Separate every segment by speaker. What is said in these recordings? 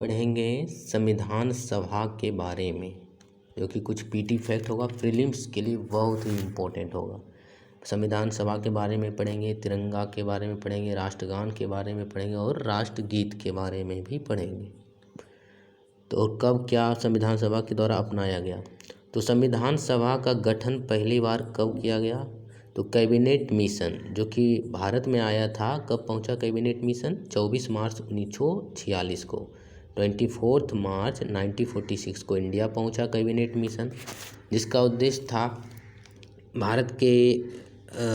Speaker 1: पढ़ेंगे संविधान सभा के बारे में, जो कि कुछ पीटी फैक्ट होगा, प्रीलिम्स के लिए बहुत ही इम्पोर्टेंट होगा। संविधान सभा के बारे में पढ़ेंगे, तिरंगा के बारे में पढ़ेंगे, राष्ट्रगान के बारे में पढ़ेंगे और राष्ट्रगीत के बारे में भी पढ़ेंगे। तो कब क्या संविधान सभा के द्वारा अपनाया गया? तो संविधान सभा का गठन पहली बार कब किया गया? तो कैबिनेट मिशन जो कि भारत में आया था, कब पहुंचा कैबिनेट मिशन? 24 मार्च 1946 को। 24 मार्च 1946 को इंडिया पहुंचा कैबिनेट मिशन, जिसका उद्देश्य था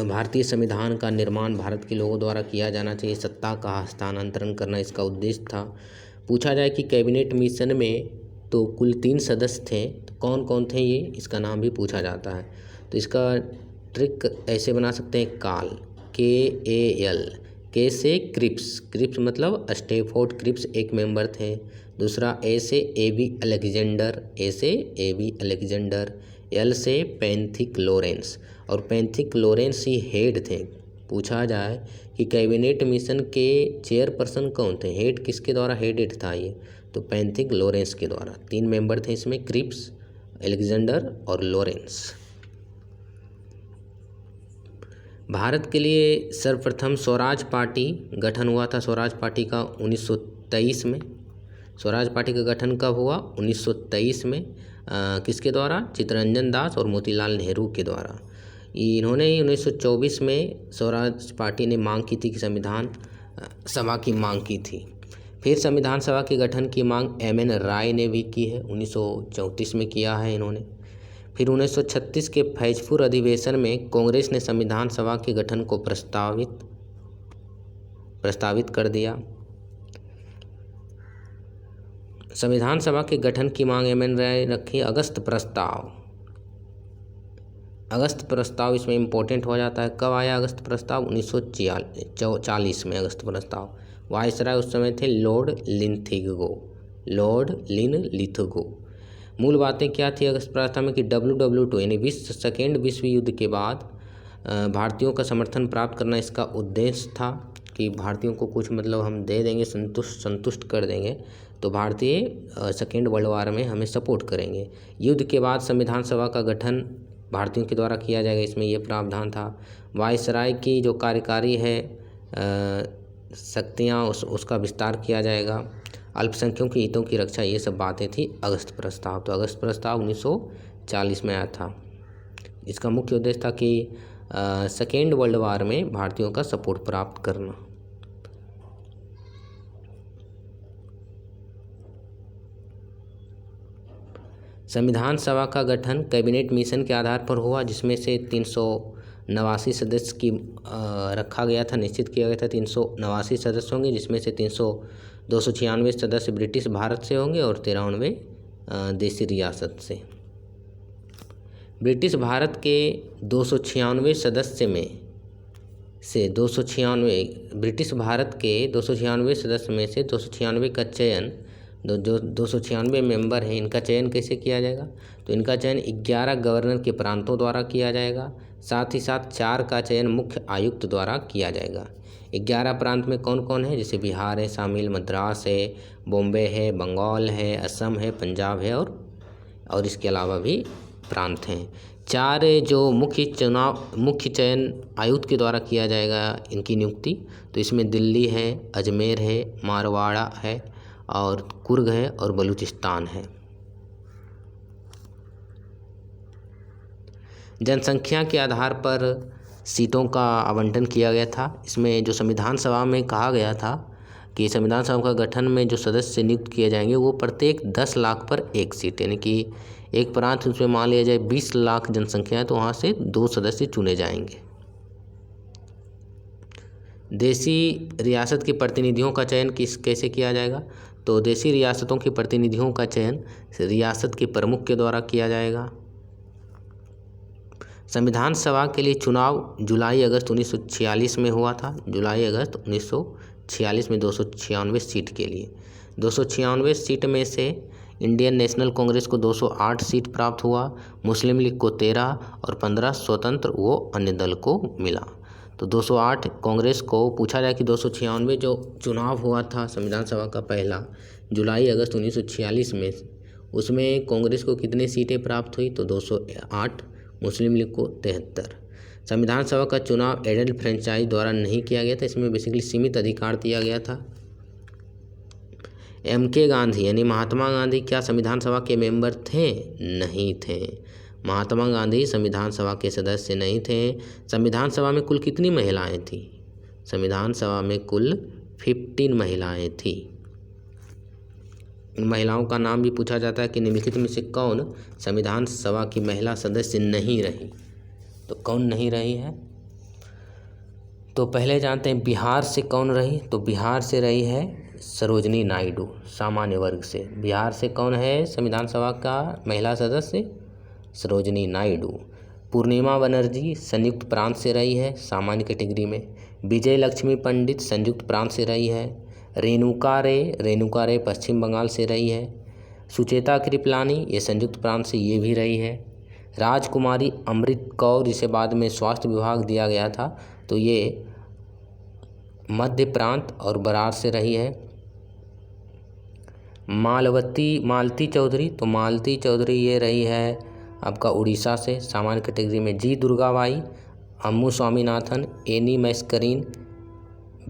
Speaker 1: भारतीय संविधान का निर्माण भारत के लोगों द्वारा किया जाना चाहिए, सत्ता का हस्तांतरण करना इसका उद्देश्य था। पूछा जाए कि कैबिनेट मिशन में तो कुल 3 सदस्य थे, तो कौन कौन थे ये, इसका नाम भी पूछा जाता है। तो इसका ट्रिक ऐसे बना सकते हैं, काल, KAL, के से क्रिप्स मतलब स्टेफोर्ड क्रिप्स एक मेंबर थे। दूसरा A से AB अलेक्जेंडर, L से पैंथिक लॉरेंस, और पैंथिक लॉरेंस ही हेड थे। पूछा जाए कि कैबिनेट मिशन के चेयरपर्सन कौन थे, हेड किसके द्वारा हेडेड था ये, तो पैंथिक लॉरेंस के द्वारा। 3 मेंबर थे इसमें, क्रिप्स, अलेक्जेंडर और लॉरेंस। भारत के लिए सर्वप्रथम स्वराज पार्टी गठन हुआ था, स्वराज पार्टी का 1923 में। स्वराज पार्टी का गठन कब हुआ? 1923 में। किसके द्वारा? चित्तरंजन दास और मोतीलाल नेहरू के द्वारा। इन्होंने ही 1924 में स्वराज पार्टी ने मांग की थी कि संविधान सभा की मांग की थी। फिर संविधान सभा के गठन की मांग MN राय ने भी की है, 1934 में किया है इन्होंने। फिर 1936 के फैजपुर अधिवेशन में कांग्रेस ने संविधान सभा के गठन को प्रस्तावित कर दिया। संविधान सभा के गठन की मांग MN राय रखी। अगस्त प्रस्ताव इसमें इम्पोर्टेंट हो जाता है। कब आया अगस्त प्रस्ताव? 1940 में अगस्त प्रस्ताव। वायसराय उस समय थे लॉर्ड लिनलिथगो। मूल बातें क्या थी अगस्त प्रस्ताव में कि WW2 यानी सेकेंड विश्व युद्ध के बाद भारतीयों का समर्थन प्राप्त करना इसका उद्देश्य था, कि भारतीयों को कुछ मतलब हम दे देंगे, संतुष्ट कर देंगे, तो भारतीय सेकेंड वर्ल्ड वार में हमें सपोर्ट करेंगे। युद्ध के बाद संविधान सभा का गठन भारतीयों के द्वारा किया जाएगा, इसमें यह प्रावधान था। वायसराय की जो कार्यकारी है शक्तियाँ उसका विस्तार किया जाएगा। अल्पसंख्यकों के हितों की रक्षा, ये सब बातें थी अगस्त प्रस्ताव। तो अगस्त प्रस्ताव 1940 में आया था। इसका मुख्य उद्देश्य था कि सेकेंड वर्ल्ड वार में भारतीयों का सपोर्ट प्राप्त करना। संविधान सभा का गठन कैबिनेट मिशन के आधार पर हुआ, जिसमें से 389 सदस्य की रखा गया था, निश्चित किया गया था 389 सदस्य होंगे, जिसमें से 296 सदस्य ब्रिटिश भारत से होंगे और 93 देसी रियासत से। ब्रिटिश भारत के 296 सदस्य में से 296 का चयन, जो 296 मेंबर हैं, इनका चयन कैसे किया जाएगा? तो इनका चयन 11 गवर्नर के प्रांतों द्वारा किया जाएगा। साथ ही साथ 4 का चयन मुख्य आयुक्त द्वारा किया जाएगा। 11 प्रांत में कौन कौन है? जैसे बिहार है शामिल, मद्रास है, बॉम्बे है, बंगाल है, असम है, पंजाब है और इसके अलावा भी प्रांत हैं। 4 जो मुख्य चयन आयुक्त के द्वारा किया जाएगा इनकी नियुक्ति, तो इसमें दिल्ली है, अजमेर है, मारवाड़ा है और कुर्ग है और बलूचिस्तान है। जनसंख्या के आधार पर सीटों का आवंटन किया गया था। इसमें जो संविधान सभा में कहा गया था कि संविधान सभा का गठन में जो सदस्य नियुक्त किए जाएंगे वो प्रत्येक 10 लाख पर 1 सीट, यानी कि एक प्रांत उसमें मान लिया जाए 20 लाख जनसंख्या है, तो वहाँ से 2 सदस्य चुने जाएंगे। देसी रियासत के प्रतिनिधियों का चयन कैसे किया जाएगा? तो देसी रियासतों के प्रतिनिधियों का चयन रियासत के प्रमुख के द्वारा किया जाएगा। संविधान सभा के लिए चुनाव जुलाई-अगस्त 1946 में हुआ था। जुलाई-अगस्त 1946 में 296 सीट के लिए। 296 सीट में से इंडियन नेशनल कांग्रेस को 208 सीट प्राप्त हुआ, मुस्लिम लीग को 13 और 15 स्वतंत्र व अन्य दल को मिला। तो 208 कांग्रेस को पूछा जाए कि 296 जो चुनाव हुआ था संविधान सभा का पहला जुलाई अगस्त 1946 में, उसमें कांग्रेस को कितनी सीटें प्राप्त हुई? तो 208, मुस्लिम लीग को 73। संविधान सभा का चुनाव एडल्ट फ्रेंचाइज द्वारा नहीं किया गया था, इसमें बेसिकली सीमित अधिकार दिया गया था। MK गांधी यानी महात्मा गांधी क्या संविधान सभा के मेंबर थे? नहीं थे। महात्मा गांधी संविधान सभा के सदस्य नहीं थे। संविधान सभा में कुल कितनी महिलाएं थी? संविधान सभा में कुल 15 महिलाएं थी। इन महिलाओं का नाम भी पूछा जाता है कि निम्नलिखित में से कौन संविधान सभा की महिला सदस्य नहीं रही? तो कौन नहीं रही है? तो पहले जानते हैं बिहार से कौन रही? तो बिहार से रही है सरोजनी नायडू, सामान्य वर्ग से। बिहार से कौन है संविधान सभा का महिला सदस्य? सरोजनी नायडू। पूर्णिमा बनर्जी संयुक्त प्रांत से रही है, सामान्य कैटेगरी में। विजय लक्ष्मी पंडित संयुक्त प्रांत से रही है। रेणुका रे पश्चिम बंगाल से रही है। सुचेता कृपलानी ये संयुक्त प्रांत से ये भी रही है। राजकुमारी अमृत कौर जिसे बाद में स्वास्थ्य विभाग दिया गया था, तो ये मध्य प्रांत और बरार से रही है। मालती चौधरी, तो मालती चौधरी ये रही है आपका उड़ीसा से, सामान्य कैटेगरी में। जी दुर्गाबाई, अम्मू स्वामीनाथन, एनी मैस्करीन,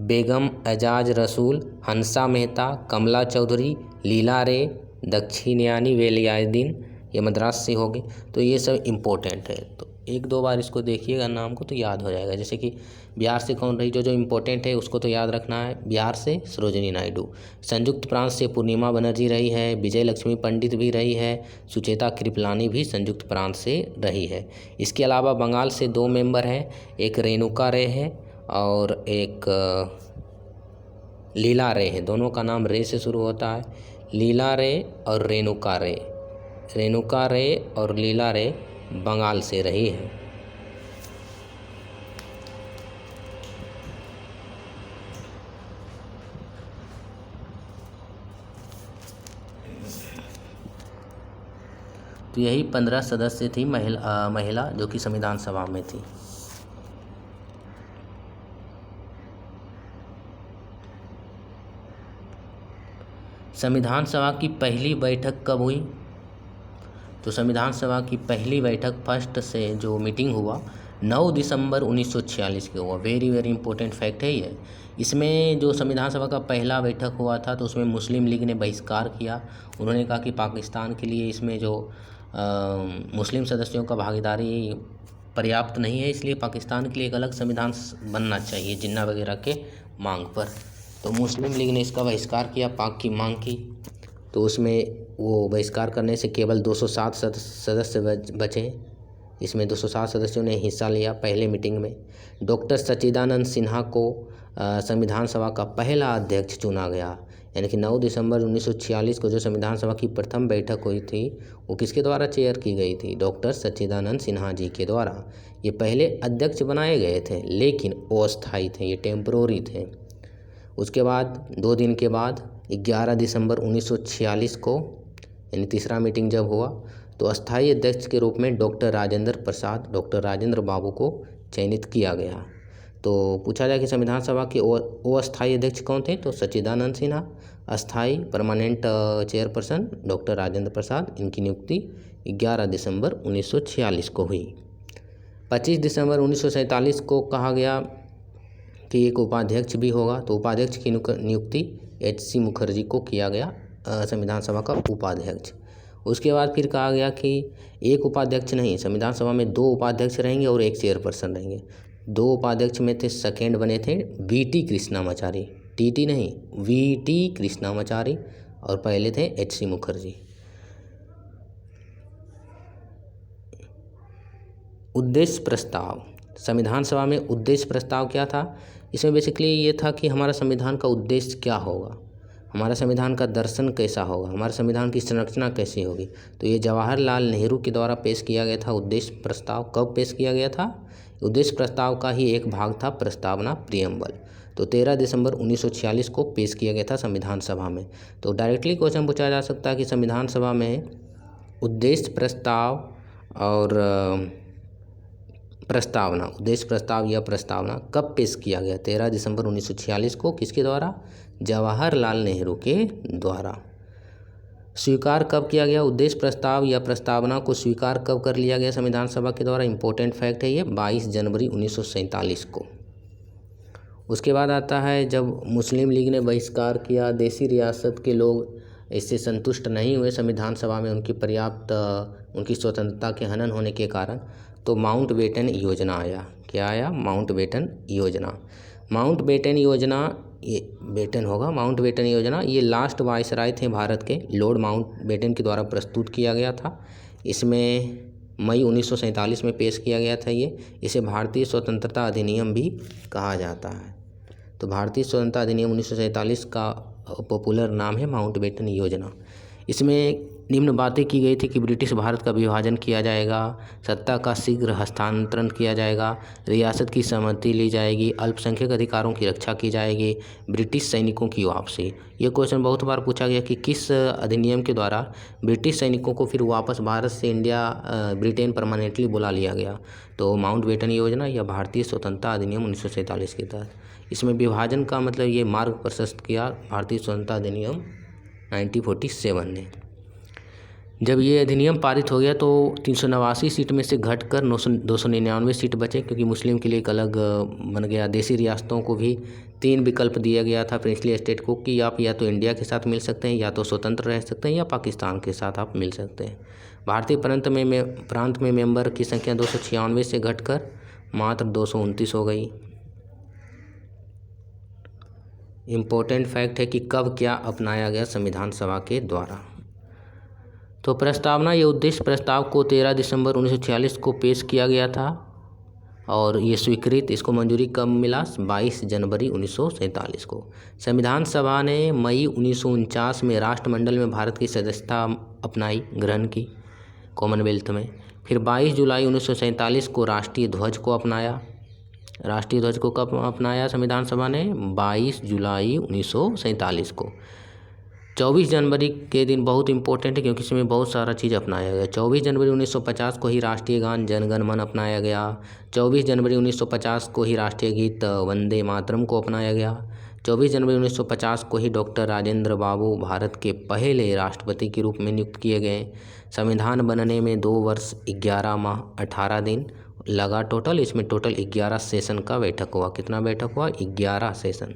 Speaker 1: बेगम एजाज रसूल, हंसा मेहता, कमला चौधरी, लीला रे, दक्षिणयानी वेलियादीन, ये मद्रास से होंगे। तो ये सब इम्पोर्टेंट है, तो एक दो बार इसको देखिएगा नाम को तो याद हो जाएगा। जैसे कि बिहार से कौन रही, जो इम्पोर्टेंट है उसको तो याद रखना है। बिहार से सरोजिनी नायडू, संयुक्त प्रांत से पूर्णिमा बनर्जी रही है, विजय लक्ष्मी पंडित भी रही है, सुचेता कृपलानी भी संयुक्त प्रांत से रही है। इसके अलावा बंगाल से 2 मेंबर हैं, एक रेणुका रे है और एक लीला रे है। दोनों का नाम रे से शुरू होता है, लीला रे और रेणुका रे। रेणुका रे और लीला रे बंगाल से रही है। तो यही 15 सदस्य थी महिला जो कि संविधान सभा में थी। संविधान सभा की पहली बैठक कब हुई? तो संविधान सभा की पहली बैठक फर्स्ट से जो मीटिंग हुआ 9 दिसंबर 1946 के हुआ। वेरी वेरी इंपॉर्टेंट फैक्ट है ये। इसमें जो संविधान सभा का पहला बैठक हुआ था तो उसमें मुस्लिम लीग ने बहिष्कार किया। उन्होंने कहा कि पाकिस्तान के लिए इसमें जो मुस्लिम सदस्यों का भागीदारी पर्याप्त नहीं है, इसलिए पाकिस्तान के लिए एक अलग संविधान बनना चाहिए जिन्ना वगैरह के मांग पर। तो मुस्लिम लीग ने इसका बहिष्कार किया, पाक की मांग की। तो उसमें वो बहिष्कार करने से केवल 207 सदस्य बचे। इसमें 207 सदस्यों ने हिस्सा लिया पहले मीटिंग में। डॉक्टर सच्चिदानंद सिन्हा को संविधान सभा का पहला अध्यक्ष चुना गया। यानी कि 9 दिसंबर 1946 को जो संविधान सभा की प्रथम बैठक हुई थी वो किसके द्वारा चेयर की गई थी? डॉक्टर सच्चिदानंद सिन्हा जी के द्वारा। ये पहले अध्यक्ष बनाए गए थे लेकिन अस्थायी थे, ये टेम्परोरी थे। उसके बाद 2 दिन के बाद 11 दिसंबर 1946 को यानी तीसरा मीटिंग जब हुआ तो अस्थायी अध्यक्ष के रूप में डॉक्टर राजेंद्र बाबू को चयनित किया गया। तो पूछा जाए कि संविधान सभा के अस्थायी अध्यक्ष कौन थे? तो सच्चिदानंद सिन्हा। अस्थायी permanent chairperson doctor Rajendra Prasad. इनकी नियुक्ति 11 दिसंबर 1946 को हुई। 25 दिसंबर 1947 को कहा गया कि एक उपाध्यक्ष भी होगा, तो उपाध्यक्ष की नियुक्ति HC मुखर्जी को किया गया संविधान सभा का उपाध्यक्ष। उसके बाद फिर कहा गया कि एक उपाध्यक्ष नहीं, संविधान सभा में 2 उपाध्यक्ष रहेंगे और 1 चेयरपर्सन रहेंगे। 2 उपाध्यक्ष में थे, सेकेंड बने थे VT कृष्णामाचारी, TT नहीं VT कृष्णामाचारी, और पहले थे HC मुखर्जी। उद्देश्य प्रस्ताव, संविधान सभा में उद्देश्य प्रस्ताव क्या था? इसमें बेसिकली ये था कि हमारा संविधान का उद्देश्य क्या होगा, हमारा संविधान का दर्शन कैसा होगा, हमारे संविधान की संरचना कैसी होगी। तो ये जवाहरलाल नेहरू के द्वारा पेश किया गया था उद्देश्य प्रस्ताव। कब पेश किया गया था? उद्देश्य प्रस्ताव का ही एक भाग था प्रस्तावना प्रियम्बल। तो 13 दिसंबर 1946 को पेश किया गया था संविधान सभा में। तो डायरेक्टली क्वेश्चन पूछा जा सकता है कि संविधान सभा में उद्देश्य प्रस्ताव और प्रस्तावना, उद्देश्य प्रस्ताव या प्रस्तावना कब पेश किया गया? 13 दिसंबर 1946 को। किसके द्वारा? जवाहरलाल नेहरू के द्वारा। स्वीकार कब किया गया? उद्देश्य प्रस्ताव या प्रस्तावना को स्वीकार कब कर लिया गया संविधान सभा के द्वारा? इम्पोर्टेंट फैक्ट है ये, 22 जनवरी 1947 को। उसके बाद आता है जब मुस्लिम लीग ने बहिष्कार किया, देसी रियासत के लोग इससे संतुष्ट नहीं हुए संविधान सभा में उनकी स्वतंत्रता के हनन होने के कारण, तो माउंटबेटन योजना आया। क्या आया? माउंटबेटन योजना। माउंटबेटन योजना, ये बेटन होगा, माउंटबेटन योजना ये लास्ट वायसराय थे भारत के, लॉर्ड माउंटबेटन के द्वारा प्रस्तुत किया गया था। इसमें मई 1947 में पेश किया गया था ये। इसे भारतीय स्वतंत्रता अधिनियम भी कहा जाता है। तो भारतीय स्वतंत्रता अधिनियम 1947 का पॉपुलर नाम है माउंटबेटन योजना। इसमें निम्न बातें की गई थी कि ब्रिटिश भारत का विभाजन किया जाएगा, सत्ता का शीघ्र हस्तांतरण किया जाएगा, रियासत की सहमति ली जाएगी, अल्पसंख्यक अधिकारों की रक्षा की जाएगी, ब्रिटिश सैनिकों की वापसी। ये क्वेश्चन बहुत बार पूछा गया कि किस अधिनियम के द्वारा ब्रिटिश सैनिकों को फिर वापस भारत से ब्रिटेन परमानेंटली बुला लिया गया? तो माउंटबेटन योजना या भारतीय स्वतंत्रता अधिनियम 1947 के तहत। इसमें विभाजन का मतलब ये मार्ग प्रशस्त किया भारतीय स्वतंत्रता अधिनियम 1947 ने। जब ये अधिनियम पारित हो गया तो 389 सीट में से घटकर 299 सीट बचे, क्योंकि मुस्लिम के लिए एक अलग बन गया। देसी रियासतों को भी 3 विकल्प दिया गया था प्रिंसली स्टेट को कि आप या तो इंडिया के साथ मिल सकते हैं, या तो स्वतंत्र रह सकते हैं, या पाकिस्तान के साथ आप मिल सकते हैं। भारतीय प्रांत में मेंबर की संख्या 296 से घटकर मात्र 229 हो गई। इम्पोर्टेंट फैक्ट है कि कब क्या अपनाया गया संविधान सभा के द्वारा? तो प्रस्तावना या उद्देश्य प्रस्ताव को 13 दिसंबर 1946 को पेश किया गया था, और ये स्वीकृत, इसको मंजूरी कब मिला? 22 जनवरी 1947 को। संविधान सभा ने मई 1949 में राष्ट्रमंडल में भारत की सदस्यता ग्रहण की, कॉमनवेल्थ में। फिर 22 जुलाई 1947 को राष्ट्रीय ध्वज को अपनाया। राष्ट्रीय ध्वज को कब अपनाया संविधान सभा ने? 22 जुलाई 1947 को। 24 जनवरी के दिन बहुत इंपॉर्टेंट है, क्योंकि इसमें बहुत सारा चीज़ अपनाया गया। 24 जनवरी 1950 को ही राष्ट्रीय गान जन गण मन अपनाया गया। 24 जनवरी 1950 को ही राष्ट्रीय गीत वंदे मातरम को अपनाया गया। 24 जनवरी 1950 को ही डॉक्टर राजेंद्र बाबू भारत के पहले राष्ट्रपति के रूप में नियुक्त किए गए। संविधान बनने में 2 वर्ष 11 माह 18 दिन लगा टोटल। इसमें टोटल 11 सेशन का बैठक हुआ। कितना बैठक हुआ? 11 सेशन।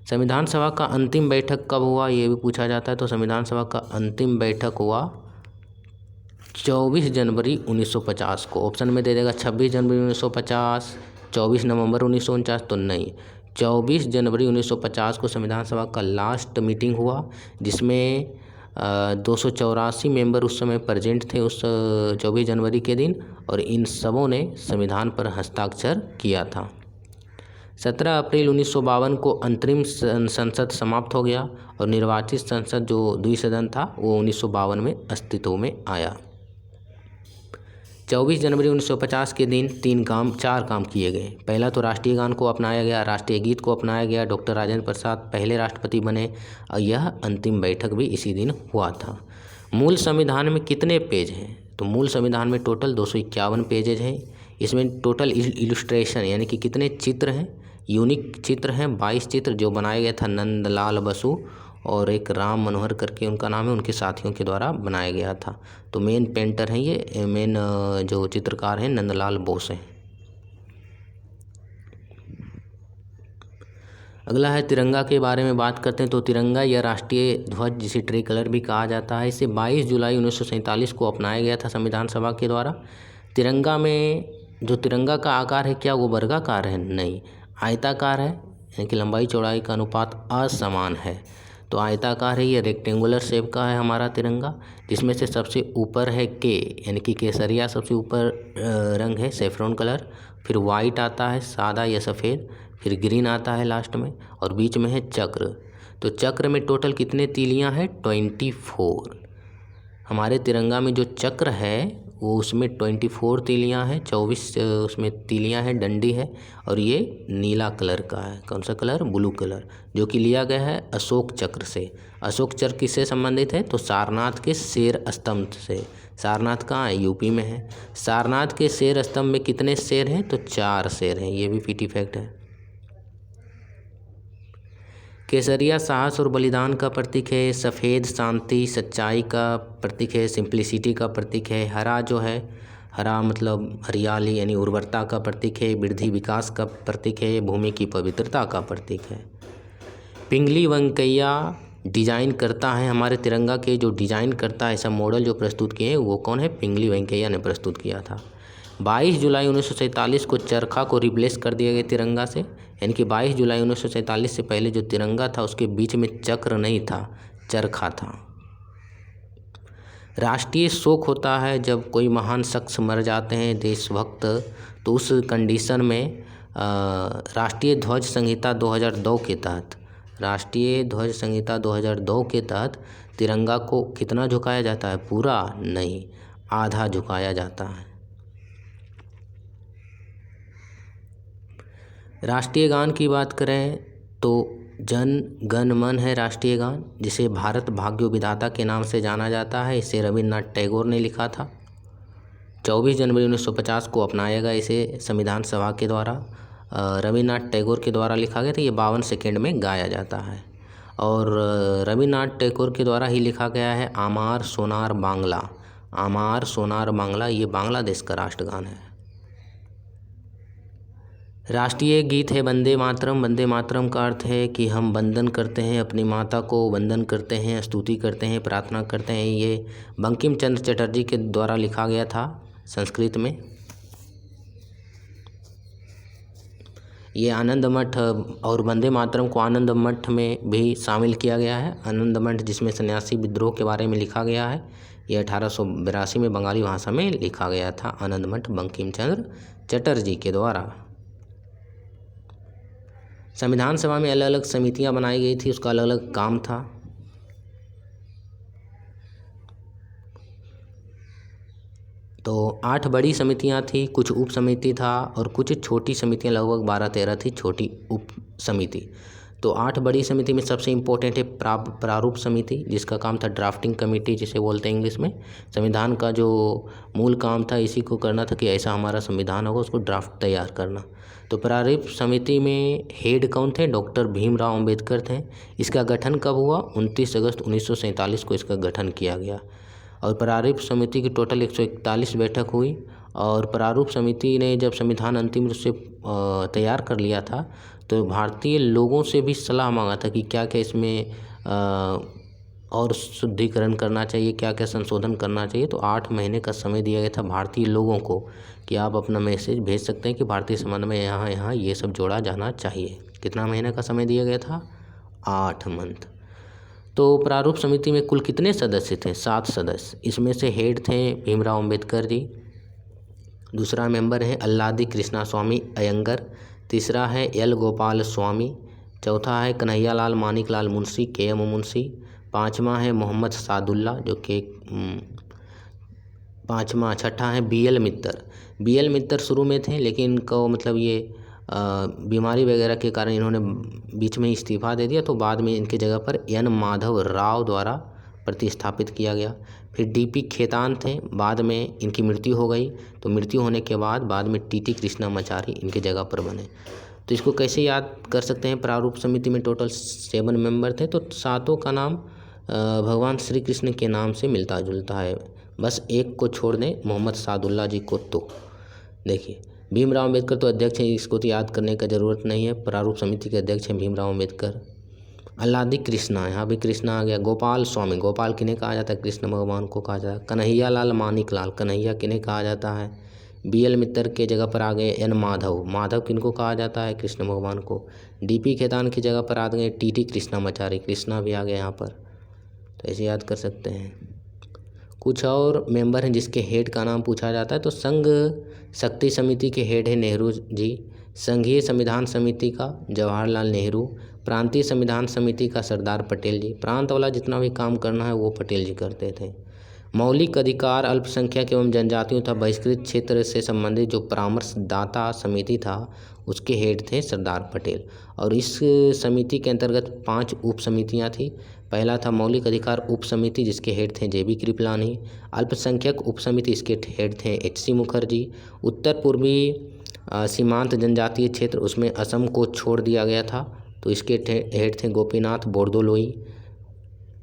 Speaker 1: संविधान सभा का अंतिम बैठक कब हुआ, ये भी पूछा जाता है। तो संविधान सभा का अंतिम बैठक हुआ 24 जनवरी 1950 को। ऑप्शन में दे देगा 26 जनवरी 1950, 24 नवंबर 1949, तो नहीं, 24 जनवरी 1950 को संविधान सभा का लास्ट मीटिंग हुआ, जिसमें 284 मेंबर उस समय प्रेजेंट थे उस 24 जनवरी के दिन, और इन सबों ने संविधान पर हस्ताक्षर किया था। 17 अप्रैल 1952 को अंतरिम संसद समाप्त हो गया, और निर्वाचित संसद जो द्विसदन था वो 1952 में अस्तित्व में आया। 24 जनवरी 1950 के दिन 4 काम किए गए। पहला तो राष्ट्रीय गान को अपनाया गया, राष्ट्रीय गीत को अपनाया गया, डॉक्टर राजेंद्र प्रसाद पहले राष्ट्रपति बने, और यह अंतिम बैठक भी इसी दिन हुआ था। मूल संविधान में कितने पेज हैं? तो मूल संविधान में टोटल 251 पेजेज हैं। इसमें टोटल इलस्ट्रेशन यानी कि कितने चित्र हैं? यूनिक चित्र हैं 22 चित्र, जो बनाया गया था नंदलाल बसु और एक राम मनोहर करके उनका नाम है, उनके साथियों के द्वारा बनाया गया था। तो मेन पेंटर हैं ये, मेन जो चित्रकार हैं नंदलाल बोस हैं। अगला है तिरंगा के बारे में बात करते हैं। तो तिरंगा या राष्ट्रीय ध्वज, जिसे ट्री कलर भी कहा जाता है, इसे 22 जुलाई 1947 को अपनाया गया था संविधान सभा के द्वारा। तिरंगा में जो तिरंगा का आकार है, क्या वो वर्गाकार है? नहीं, आयताकार है, यानी कि लंबाई चौड़ाई का अनुपात असमान है। तो आयताकार है, ये रेक्टेंगुलर शेप का है हमारा तिरंगा, जिसमें से सबसे ऊपर है के, यानी कि केसरिया सबसे ऊपर रंग है, सेफ्रॉन कलर। फिर वाइट आता है सादा या सफ़ेद, फिर ग्रीन आता है लास्ट में, और बीच में है चक्र। तो चक्र में टोटल कितने तीलियां हैं? 24। हमारे तिरंगा में जो चक्र है वो उसमें 24 तीलियां हैं, 24 उसमें तीलियां हैं, डंडी है, और ये नीला कलर का है। कौन सा कलर? ब्लू कलर, जो कि लिया गया है अशोक चक्र से। अशोक चक्र किससे संबंधित है? तो सारनाथ के शेर स्तंभ से। सारनाथ कहाँ है? यूपी में है। सारनाथ के शेर स्तंभ में कितने शेर हैं? तो 4 शेर हैं। ये भी पीटी फैक्ट है। केसरिया साहस और बलिदान का प्रतीक है। सफ़ेद शांति सच्चाई का प्रतीक है, सिंप्लिसिटी का प्रतीक है। हरा जो है, हरा मतलब हरियाली यानी उर्वरता का प्रतीक है। वृद्धि विकास का प्रतीक है। भूमि की पवित्रता का प्रतीक है। पिंगली वेंकैया डिजाइन करता है हमारे तिरंगा के, जो डिजाइन करता है, ऐसा मॉडल जो प्रस्तुत किए वो कौन है? पिंगली वेंकैया ने प्रस्तुत किया था। 22 जुलाई 1947 को चरखा को रिप्लेस कर दिया गया तिरंगा से, यानी कि 22 जुलाई 1947 से पहले जो तिरंगा था उसके बीच में चक्र नहीं था, चरखा था। राष्ट्रीय शोक होता है जब कोई महान शख्स मर जाते हैं, देशभक्त, तो उस कंडीशन में राष्ट्रीय ध्वज संहिता 2002 के तहत, राष्ट्रीय ध्वज संहिता 2002 के तहत तिरंगा को कितना झुकाया जाता है? पूरा नहीं, आधा झुकाया जाता है। राष्ट्रीय गान की बात करें तो जन गण मन है राष्ट्रीय गान, जिसे भारत भाग्य विधाता के नाम से जाना जाता है। इसे रविन्द्रनाथ टैगोर ने लिखा था। 24 जनवरी 1950 को अपनाया गया इसे संविधान सभा के द्वारा। रविन्द्रनाथ टैगोर के द्वारा लिखा गया था। ये 52 सेकेंड में गाया जाता है और रविन्द्रनाथ टैगोर के द्वारा ही लिखा गया है। आमार सोनार बांग्ला, आमार सोनार बांग्ला, ये बांग्लादेश का राष्ट्रगान है। राष्ट्रीय गीत है वंदे मातरम। वंदे मातरम का अर्थ है कि हम वंदन करते हैं, अपनी माता को वंदन करते हैं, स्तुति करते हैं, प्रार्थना करते हैं। ये बंकिम चंद्र चटर्जी के द्वारा लिखा गया था संस्कृत में। ये आनंद मठ और वंदे मातरम को आनंद मठ में भी शामिल किया गया है। आनंद मठ जिसमें सन्यासी विद्रोह के बारे में लिखा गया है, ये 1882 में बंगाली भाषा में लिखा गया था। आनंद मठ बंकिम चंद्र चटर्जी के द्वारा। संविधान सभा में अलग अलग समितियां बनाई गई थी, उसका अलग अलग काम था। तो 8 बड़ी समितियां थी, कुछ उप समिति था और कुछ छोटी समितियां, लगभग 12-13 थी छोटी उप समिति। तो 8 बड़ी समिति में सबसे इम्पोर्टेंट है प्रारूप समिति, जिसका काम था ड्राफ्टिंग कमेटी जिसे बोलते हैं इंग्लिश में। संविधान का जो मूल काम था इसी को करना था कि ऐसा हमारा संविधान होगा, उसको ड्राफ्ट तैयार करना। तो प्रारूप समिति में हेड कौन थे? डॉक्टर भीमराव अंबेडकर थे। इसका गठन कब हुआ? 29 अगस्त 1947 को इसका गठन किया गया। और प्रारूप समिति की टोटल 141 बैठक हुई। और प्रारूप समिति ने जब संविधान अंतिम रूप से तैयार कर लिया था तो भारतीय लोगों से भी सलाह मांगा था कि क्या क्या इसमें और शुद्धिकरण करना चाहिए, क्या क्या संशोधन करना चाहिए। तो 8 महीने का समय दिया गया था भारतीय लोगों को कि आप अपना मैसेज भेज सकते हैं कि भारतीय संबंध में यहाँ ये सब जोड़ा जाना चाहिए। कितना महीने का समय दिया गया था? 8 मंथ। तो प्रारूप समिति में कुल कितने सदस्य थे? 7 सदस्य। इसमें से हेड थे भीमराव अंबेडकर जी, दूसरा मेंबर है अल्लादी कृष्णा स्वामी अयंगर, तीसरा है एल गोपाल स्वामी, चौथा है कन्हैयालाल मानिकलाल मुंशी KM मुंशी, पाँचवा है मोहम्मद सादुल्ला जो कि पाँचवा, छठा है BL मित्तर। BL मित्तर शुरू में थे लेकिन इनको मतलब ये बीमारी वगैरह के कारण इन्होंने बीच में इस्तीफा दे दिया, तो बाद में इनके जगह पर N माधव राव द्वारा प्रतिस्थापित किया गया। फिर DP खेतान थे, बाद में इनकी मृत्यु हो गई, तो मृत्यु होने के बाद में TT कृष्णामाचारी इनके जगह पर बने। तो इसको कैसे याद कर सकते हैं? प्रारूप समिति में टोटल 7 मेंबर थे, तो 7 का नाम भगवान श्री कृष्ण के नाम से मिलता जुलता है, बस एक को छोड़ दें, मोहम्मद सादुल्ला जी को। तो देखिए भीमराव अम्बेडकर तो अध्यक्ष हैं, इसको तो याद करने का ज़रूरत नहीं है। प्रारूप समिति के अध्यक्ष हैं भीमराव अम्बेडकर। अल्लादी कृष्णा, यहाँ भी कृष्णा आ गया। गोपाल स्वामी, गोपाल किन्हें कहा जाता है? कृष्ण भगवान को कहा जाता है। कन्हैयालाल मानिकलाल, कन्हैया किन्हें कहा जाता है? BL मित्तर के जगह पर आ गए N माधव, माधव किनको कहा जाता है? कृष्ण भगवान को। DP खेतान की जगह पर आ गए TT कृष्णामाचारी, कृष्णा भी आ गए यहाँ पर, तो ऐसे याद कर सकते हैं। कुछ और मेंबर हैं जिसके हेड का नाम पूछा जाता है, तो संघ शक्ति समिति के हेड है नेहरू जी, संघीय संविधान समिति का जवाहरलाल नेहरू, प्रांतीय संविधान समिति का सरदार पटेल जी। प्रांत वाला जितना भी काम करना है वो पटेल जी करते थे। मौलिक अधिकार अल्पसंख्यक एवं जनजातियों तथा बहिष्कृत क्षेत्र से संबंधित जो परामर्शदाता समिति था उसके हेड थे सरदार पटेल। और इस समिति के अंतर्गत 5 उप समितियाँ थी। पहला था मौलिक अधिकार उप समिति, जिसके हेड थे JB कृपलानी। अल्पसंख्यक उप समिति, इसके हेड थे HC मुखर्जी। उत्तर पूर्वी सीमांत जनजातीय क्षेत्र, उसमें असम को छोड़ दिया गया था, तो इसके हेड थे गोपीनाथ बोरदोलोई।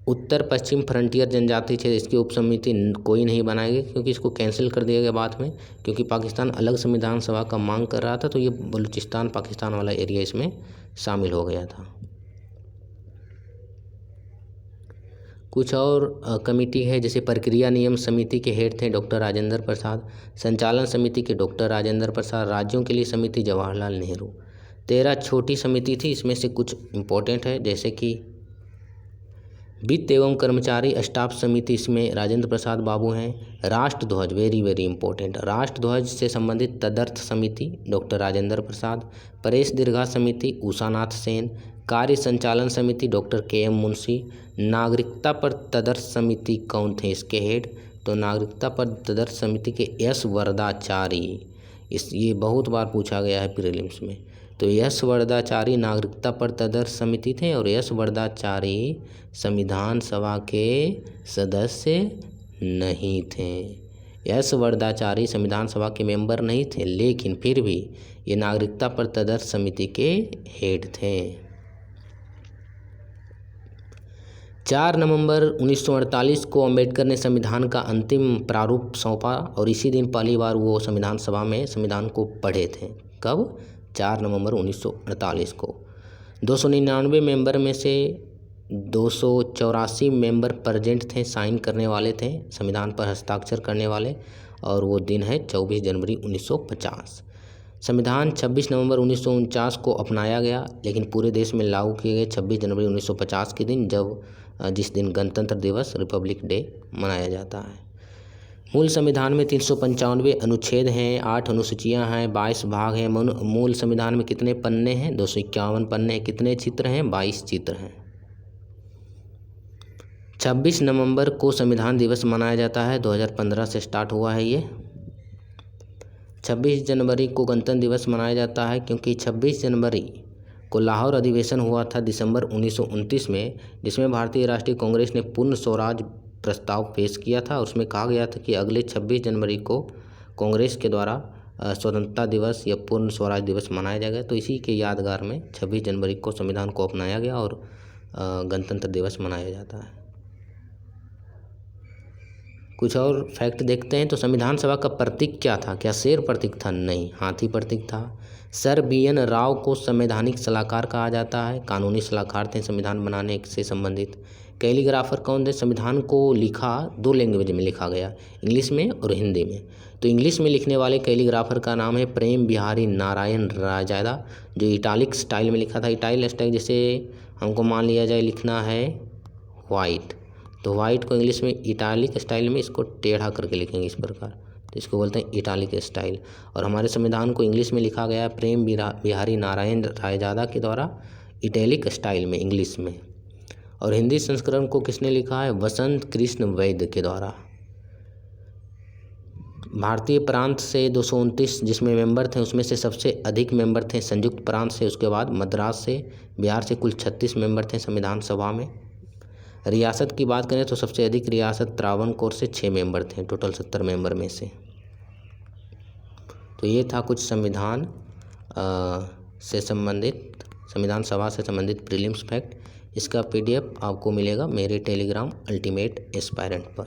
Speaker 1: उत्तर पश्चिम फ्रंटियर जनजातीय क्षेत्र, इसकी उप समिति कोई नहीं बनाई गई, क्योंकि इसको कैंसिल कर दिया गया बाद में, क्योंकि पाकिस्तान अलग संविधान सभा का मांग कर रहा था, तो ये बलूचिस्तान पाकिस्तान वाला एरिया इसमें शामिल हो गया था। कुछ और कमेटी है, जैसे प्रक्रिया नियम समिति के हेड थे डॉक्टर राजेंद्र प्रसाद। संचालन समिति के डॉक्टर राजेंद्र प्रसाद। राज्यों के लिए समिति जवाहरलाल नेहरू। 13 छोटी समिति थी, इसमें से कुछ इम्पोर्टेंट है, जैसे कि वित्त एवं कर्मचारी स्टाफ समिति, इसमें राजेंद्र प्रसाद बाबू हैं। राष्ट्रध्वज, वेरी वेरी इंपॉर्टेंट, राष्ट्रध्वज से संबंधित तदर्थ समिति डॉक्टर राजेंद्र प्रसाद। प्रेस दीर्घा समिति उषानाथ सेन। कार्य संचालन समिति डॉक्टर KM मुंशी। नागरिकता पर तदर्थ समिति कौन थे इसके हेड, तो नागरिकता पर तदर्थ समिति के S वरदाचारी। ये बहुत बार पूछा गया है प्रीलिम्स में, तो S वरदाचारी नागरिकता पर तदर्थ समिति थे, और S वरदाचारी संविधान सभा के सदस्य नहीं थे। S वरदाचारी संविधान सभा के मेंबर नहीं थे, लेकिन फिर भी ये नागरिकता पर तदर्थ समिति के हेड थे। 4 नवंबर 1948 को अंबेडकर ने संविधान का अंतिम प्रारूप सौंपा, और इसी दिन पहली बार वो संविधान सभा में संविधान को पढ़े थे। कब? 4 नवंबर 1948 को। 299 मेंबर में से 284 मेंबर प्रेजेंट थे, साइन करने वाले थे, संविधान पर हस्ताक्षर करने वाले, और वो दिन है 24 जनवरी 1950। संविधान 26 नवंबर 1949 को अपनाया गया, लेकिन पूरे देश में लागू किए गए 26 जनवरी 1950 के दिन, जिस दिन गणतंत्र दिवस रिपब्लिक डे मनाया जाता है। मूल संविधान में 395 अनुच्छेद हैं, 8 अनुसूचियां हैं, 22 भाग हैं। मूल संविधान में कितने पन्ने हैं? 251 पन्ने हैं। कितने चित्र हैं? 22 चित्र हैं। 26 नवंबर को संविधान दिवस मनाया जाता है, 2015 से स्टार्ट हुआ है ये। 26 जनवरी को गणतंत्र दिवस मनाया जाता है, क्योंकि 26 जनवरी को लाहौर अधिवेशन हुआ था दिसंबर 1929 में, जिसमें भारतीय राष्ट्रीय कांग्रेस ने पूर्ण स्वराज प्रस्ताव पेश किया था। उसमें कहा गया था कि अगले 26 जनवरी को कांग्रेस के द्वारा स्वतंत्रता दिवस या पूर्ण स्वराज दिवस मनाया जाएगा, तो इसी के यादगार में 26 जनवरी को संविधान को अपनाया गया और गणतंत्र दिवस मनाया जाता है। कुछ और फैक्ट देखते हैं, तो संविधान सभा का प्रतीक क्या था? क्या शेर प्रतीक था? नहीं, हाथी प्रतीक था। सर BN राव को संवैधानिक सलाहकार कहा जाता है, कानूनी सलाहकार थे संविधान बनाने से संबंधित। कैलीग्राफर कौन थे? संविधान को लिखा 2 लैंग्वेज में लिखा गया, इंग्लिश में और हिंदी में। तो इंग्लिश में लिखने वाले कैलीग्राफर का नाम है प्रेम बिहारी नारायण रायजादा, जो इटालिक स्टाइल में लिखा था। इटालिक स्टाइल जैसे हमको मान लिया जाए लिखना है वाइट, तो वाइट को इंग्लिश में इटालिक स्टाइल में इसको टेढ़ा करके लिखेंगे इस प्रकार, तो इसको बोलते हैं इटालिक स्टाइल। और हमारे संविधान को इंग्लिश में लिखा गया है प्रेम बिहारी नारायण रायजादा के द्वारा इटैलिक स्टाइल में इंग्लिश में। और हिंदी संस्करण को किसने लिखा है? वसंत कृष्ण वैद्य के द्वारा। भारतीय प्रांत से 229 जिसमें मेंबर थे, उसमें से सबसे अधिक मेंबर थे संयुक्त प्रांत से, उसके बाद मद्रास से, बिहार से कुल 36 मेंबर थे संविधान सभा में। रियासत की बात करें तो सबसे अधिक रियासत त्रावणकोर से 6 मेंबर थे, टोटल 70 मेंबर में से। तो ये था कुछ संविधान से संबंधित, संविधान सभा से संबंधित प्रीलिम्स फैक्ट। इसका PDF आपको मिलेगा मेरे टेलीग्राम अल्टीमेट एस्पायरेंट पर।